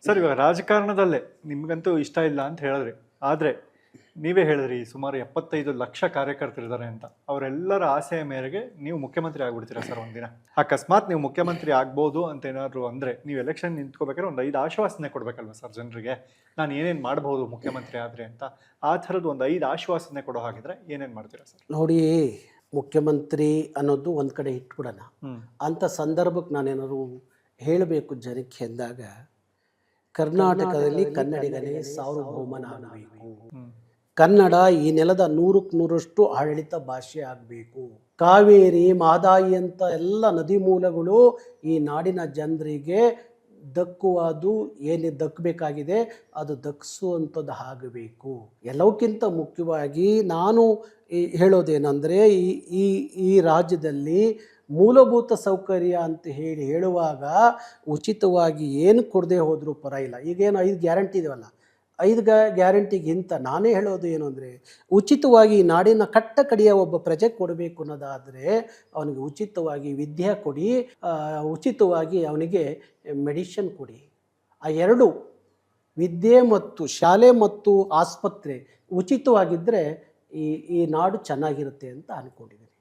Sir, ಇವಾಗ ರಾಜಕಾರಣದಲ್ಲೇ ನಿಮ್ಗಂತೂ ಇಷ್ಟ ಇಲ್ಲ ಅಂತ ಹೇಳಿದ್ರಿ. ಆದರೆ ನೀವೇ ಹೇಳಿದ್ರಿ ಸುಮಾರು 75 ಲಕ್ಷ ಕಾರ್ಯಕರ್ತರಿದ್ದಾರೆ ಅಂತ. ಅವರೆಲ್ಲರ ಆಸೆಯ ಮೇರೆಗೆ ನೀವು ಮುಖ್ಯಮಂತ್ರಿ ಆಗ್ಬಿಡ್ತೀರಾ ಸರ್ ಒಂದಿನ? ಅಕಸ್ಮಾತ್ ನೀವು ಮುಖ್ಯಮಂತ್ರಿ ಆಗ್ಬೋದು ಅಂತ ಏನಾದ್ರು ಅಂದರೆ ನೀವು ಎಲೆಕ್ಷನ್ ನಿಂತ್ಕೋಬೇಕಾದ್ರೆ ಒಂದು 5 ಆಶ್ವಾಸನೆ ಕೊಡಬೇಕಲ್ವ ಸರ್ ಜನರಿಗೆ? ನಾನು ಏನೇನು ಮಾಡ್ಬೋದು ಮುಖ್ಯಮಂತ್ರಿ ಆದರೆ ಅಂತ. ಆ ಥರದ್ದು ಒಂದು 5 ಆಶ್ವಾಸನೆ ಕೊಡೋ ಹಾಗಿದ್ರೆ ಏನೇನು ಮಾಡ್ತೀರಾ ಸರ್? ನೋಡಿ, ಮುಖ್ಯಮಂತ್ರಿ ಅನ್ನೋದು ಒಂದು ಕಡೆ ಇಟ್ಬಿಡೋಣ. ಅಂಥ ಸಂದರ್ಭಕ್ಕೆ ನಾನೇನಾದ್ರು ಹೇಳಬೇಕು ಜನಕ್ಕೆ ಎಂದಾಗ, ಕರ್ನಾಟಕದಲ್ಲಿ ಕನ್ನಡಿಗನೇ ಸಾರ್ವಭೌಮನಾಗಬೇಕು. ಕನ್ನಡ ಈ ನೆಲದ 100ಕ್ಕೆ 100ರಷ್ಟು ಆಡಳಿತ ಭಾಷೆ ಆಗಬೇಕು. ಕಾವೇರಿ, ಮಹದಾಯಿ ಅಂತ ಎಲ್ಲ ನದಿ ಮೂಲಗಳು ಈ ನಾಡಿನ ಜನರಿಗೆ ದಕ್ಕುವುದು ಏನು ದಕ್ಕಬೇಕಾಗಿದೆ ಅದು ದಕ್ಕಿಸುವಂಥದ್ದು ಆಗಬೇಕು. ಎಲ್ಲವಕ್ಕಿಂತ ಮುಖ್ಯವಾಗಿ ನಾನು ಹೇಳೋದೇನೆಂದರೆ, ಈ ರಾಜ್ಯದಲ್ಲಿ ಮೂಲಭೂತ ಸೌಕರ್ಯ ಅಂತ ಹೇಳುವಾಗ ಉಚಿತವಾಗಿ ಏನು ಕೊಡದೆ ಹೋದರೂ ಪರವಾಗಿಲ್ಲ. ಈಗೇನು 5 ಗ್ಯಾರಂಟಿ ಇದೆಯಲ್ಲ, 5 ಗ್ಯಾರಂಟಿಗಿಂತ ನಾನೇ ಹೇಳೋದು ಏನು ಅಂದರೆ, ಉಚಿತವಾಗಿ ನಾಡಿನ ಕಟ್ಟ ಕಡೆಯ ಒಬ್ಬ ಪ್ರಜೆ ಕೊಡಬೇಕು ಅನ್ನೋದಾದರೆ ಅವನಿಗೆ ಉಚಿತವಾಗಿ ವಿದ್ಯೆ ಕೊಡಿ, ಉಚಿತವಾಗಿ ಅವನಿಗೆ ಮೆಡಿಷನ್ ಕೊಡಿ. ಆ 2 ವಿದ್ಯೆ ಮತ್ತು ಶಾಲೆ ಮತ್ತು ಆಸ್ಪತ್ರೆ ಉಚಿತವಾಗಿದ್ದರೆ ಈ ನಾಡು ಚೆನ್ನಾಗಿರುತ್ತೆ ಅಂತ ಅಂದ್ಕೊಂಡಿದ್ದೀನಿ.